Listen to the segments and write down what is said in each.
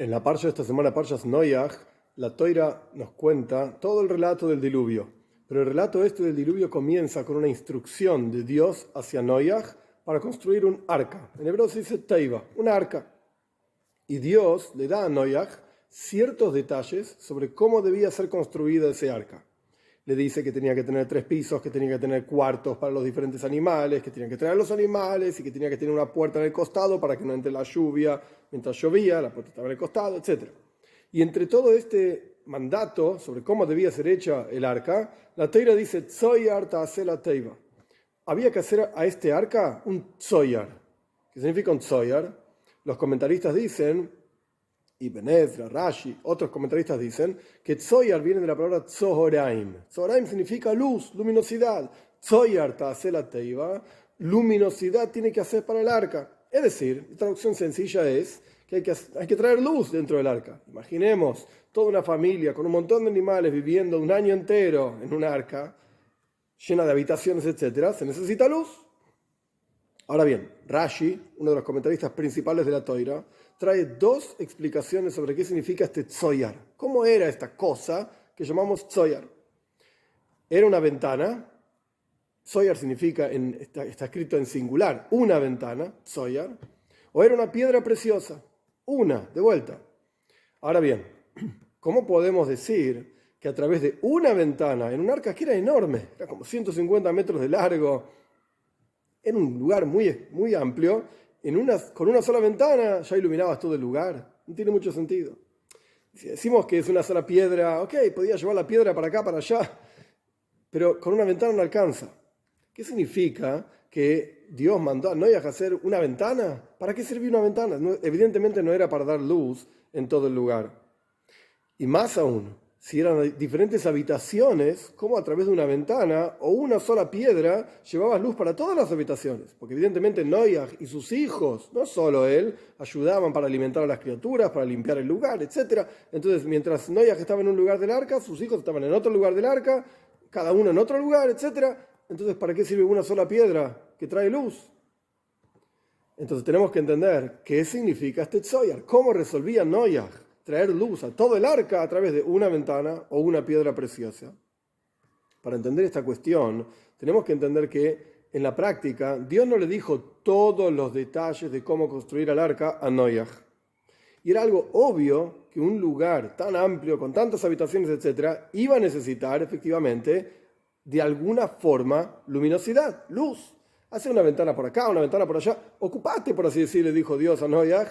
En la parsha de esta semana, Parshas Noyaj, la Toira nos cuenta todo el relato del diluvio. Pero el relato del diluvio comienza con una instrucción de Dios hacia Noyaj para construir un arca. En hebreo se dice Teiva, una arca. Y Dios le da a Noyaj ciertos detalles sobre cómo debía ser construida ese arca. Le dice que tenía que tener 3 pisos, que tenía que tener cuartos para los diferentes animales, que tenía que traer los animales y que tenía que tener una puerta en el costado para que no entre la lluvia mientras llovía, la puerta estaba en el costado, etc. Y entre todo este mandato sobre cómo debía ser hecha el arca, la Teira dice, Tzoyar ta'aseh la teiva. Había que hacer a este arca un tzoyar. ¿Qué significa un tzoyar? Los comentaristas dicen, Ibn Ezra, Rashi, otros comentaristas dicen que Tzoyar viene de la palabra Tzohoraim. Tzohoraim significa luz, luminosidad. Tzoyar ta'aseh la teiva, luminosidad tiene que hacer para el arca. Es decir, la traducción sencilla es que hay que traer luz dentro del arca. Imaginemos toda una familia con un montón de animales viviendo un año entero en un arca, llena de habitaciones, etc. Se necesita luz. Ahora bien, Rashi, uno de los comentaristas principales de la Toira, trae 2 explicaciones sobre qué significa este tzoyar. ¿Cómo era esta cosa que llamamos tzoyar? Era una ventana. Tzoyar significa, está escrito en singular, una ventana, tzoyar. O era una piedra preciosa, una, de vuelta. Ahora bien, ¿cómo podemos decir que a través de una ventana, en un arca que era enorme, era como 150 metros de largo, en un lugar muy, muy amplio, con una sola ventana ya iluminabas todo el lugar? No tiene mucho sentido. Si decimos que es una sola piedra, ok, podía llevar la piedra para acá, para allá, pero con una ventana no alcanza. ¿Qué significa que Dios mandó a Noyaj a hacer una ventana? ¿Para qué sirvió una ventana? No, evidentemente no era para dar luz en todo el lugar. Y más aún, si eran diferentes habitaciones, ¿cómo a través de una ventana o una sola piedra llevabas luz para todas las habitaciones? Porque evidentemente Noyaj y sus hijos, no solo él, ayudaban para alimentar a las criaturas, para limpiar el lugar, etc. Entonces, mientras Noyaj estaba en un lugar del arca, sus hijos estaban en otro lugar del arca, cada uno en otro lugar, etc. Entonces, ¿para qué sirve una sola piedra que trae luz? Entonces tenemos que entender qué significa este tzoyar. ¿Cómo resolvía Noyaj traer luz a todo el arca a través de una ventana o una piedra preciosa? Para entender esta cuestión, tenemos que entender que en la práctica Dios no le dijo todos los detalles de cómo construir el arca a Noyaj. Y era algo obvio que un lugar tan amplio, con tantas habitaciones, etc., iba a necesitar efectivamente de alguna forma luminosidad, luz. Hace una ventana por acá, una ventana por allá. Ocupate, por así decir, le dijo Dios a Noyaj,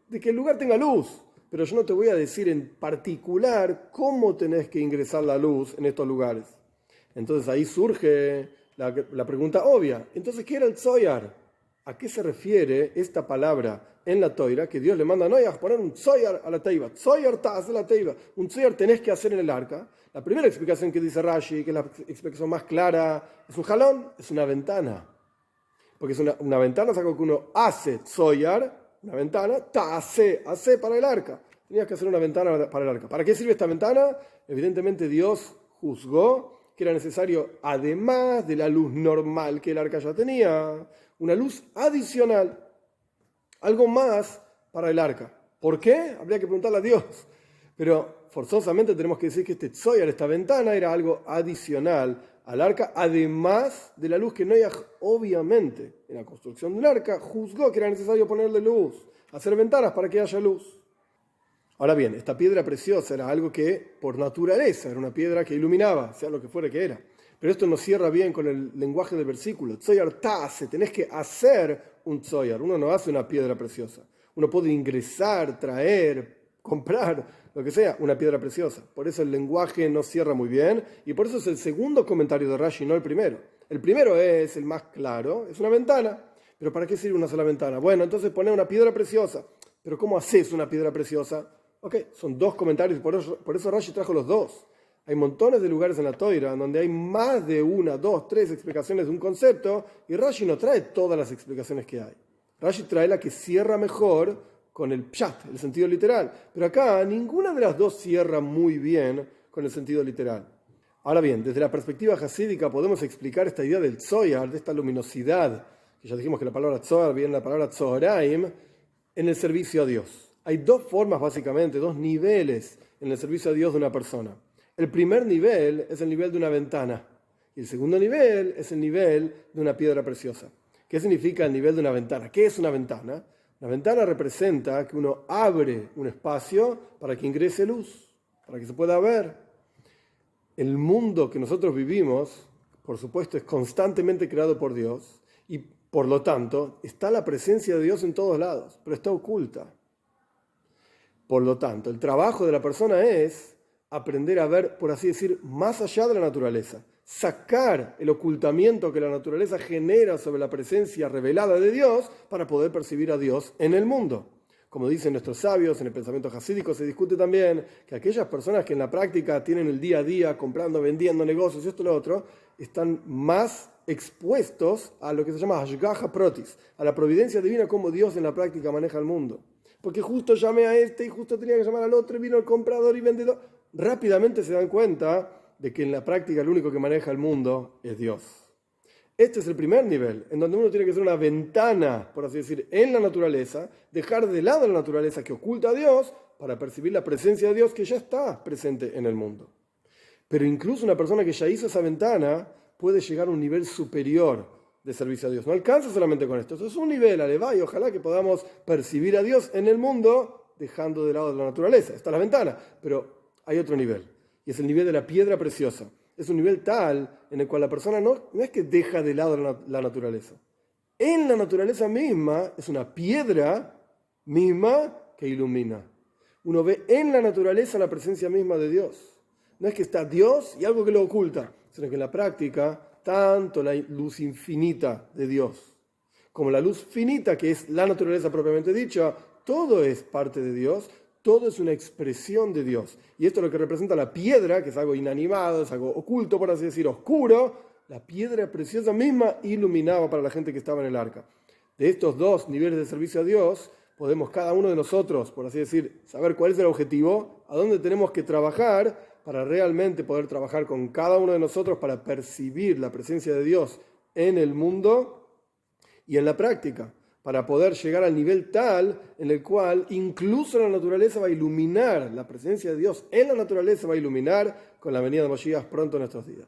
de que el lugar tenga luz. Pero yo no te voy a decir en particular cómo tenés que ingresar la luz en estos lugares. Entonces ahí surge la pregunta obvia. Entonces, ¿qué era el tzoyar? ¿A qué se refiere esta palabra en la Toira que Dios le manda a Noyaj poner un tzoyar a la teiva? Tzoyar ta'aseh la teiva. Un tzoyar tenés que hacer en el arca. La primera explicación que dice Rashi, que es la explicación más clara, es un jalón, es una ventana. Porque es una ventana, es algo que uno hace tzoyar, una ventana, ta'aseh, hace para el arca. Tenías que hacer una ventana para el arca. ¿Para qué sirve esta ventana? Evidentemente Dios juzgó que era necesario, además de la luz normal que el arca ya tenía, una luz adicional, algo más para el arca. ¿Por qué? Habría que preguntarle a Dios. Pero forzosamente tenemos que decir que este tzoyar, esta ventana, era algo adicional al arca, además de la luz que Noyaj, obviamente, en la construcción del arca, juzgó que era necesario ponerle luz, hacer ventanas para que haya luz. Ahora bien, esta piedra preciosa era algo que, por naturaleza, era una piedra que iluminaba, sea lo que fuera que era. Pero esto no cierra bien con el lenguaje del versículo. Tzoyar ta'aseh, tenés que hacer un tzoyar. Uno no hace una piedra preciosa. Uno puede ingresar, traer, comprar, lo que sea, una piedra preciosa. Por eso el lenguaje no cierra muy bien y por eso es el segundo comentario de Rashi, no el primero. El primero es el más claro, es una ventana. ¿Pero para qué sirve una sola ventana? Bueno, entonces poner una piedra preciosa. ¿Pero cómo haces una piedra preciosa? Ok, son 2 comentarios, por eso Rashi trajo los 2. Hay montones de lugares en la Toira donde hay más de 1, 2, 3 explicaciones de un concepto y Rashi no trae todas las explicaciones que hay. Rashi trae la que cierra mejor con el pshat, el sentido literal. Pero acá ninguna de las 2 cierra muy bien con el sentido literal. Ahora bien, desde la perspectiva hasídica podemos explicar esta idea del tzoyar, de esta luminosidad, que ya dijimos que la palabra tzoyar viene de la palabra tzoraim, en el servicio a Dios. Hay dos formas, básicamente, dos niveles en el servicio a Dios de una persona. El primer nivel es el nivel de una ventana y el segundo nivel es el nivel de una piedra preciosa. ¿Qué significa el nivel de una ventana? ¿Qué es una ventana? Una ventana representa que uno abre un espacio para que ingrese luz, para que se pueda ver. El mundo que nosotros vivimos, por supuesto, es constantemente creado por Dios y, por lo tanto, está la presencia de Dios en todos lados, pero está oculta. Por lo tanto, el trabajo de la persona es aprender a ver, por así decir, más allá de la naturaleza, sacar el ocultamiento que la naturaleza genera sobre la presencia revelada de Dios para poder percibir a Dios en el mundo. Como dicen nuestros sabios, en el pensamiento jasídico se discute también que aquellas personas que en la práctica tienen el día a día comprando, vendiendo negocios y esto y lo otro, están más expuestos a lo que se llama Hashgacha Protis, a la providencia divina, como Dios en la práctica maneja el mundo. Porque justo llamé a este y justo tenía que llamar al otro y vino el comprador y vendedor. Rápidamente se dan cuenta de que en la práctica el único que maneja el mundo es Dios. Este es el primer nivel, en donde uno tiene que ser una ventana, por así decir, en la naturaleza, dejar de lado la naturaleza que oculta a Dios para percibir la presencia de Dios que ya está presente en el mundo. Pero incluso una persona que ya hizo esa ventana puede llegar a un nivel superior de servicio a Dios. No alcanza solamente con esto. Esto es un nivel, alevá, y ojalá que podamos percibir a Dios en el mundo dejando de lado la naturaleza. Esta es la ventana, pero hay otro nivel, y es el nivel de la piedra preciosa. Es un nivel tal en el cual la persona no es que deja de lado la naturaleza. En la naturaleza misma es una piedra misma que ilumina. Uno ve en la naturaleza la presencia misma de Dios. No es que está Dios y algo que lo oculta, sino que en la práctica tanto la luz infinita de Dios como la luz finita, que es la naturaleza propiamente dicha, todo es parte de Dios, todo es una expresión de Dios. Y esto es lo que representa la piedra, que es algo inanimado, es algo oculto, por así decir, oscuro. La piedra preciosa misma iluminaba para la gente que estaba en el arca. De estos dos niveles de servicio a Dios, podemos cada uno de nosotros, por así decir, saber cuál es el objetivo, a dónde tenemos que trabajar para realmente poder trabajar con cada uno de nosotros para percibir la presencia de Dios en el mundo y en la práctica, para poder llegar al nivel tal en el cual incluso la naturaleza va a iluminar, la presencia de Dios en la naturaleza va a iluminar con la venida de Moshiach pronto en estos días.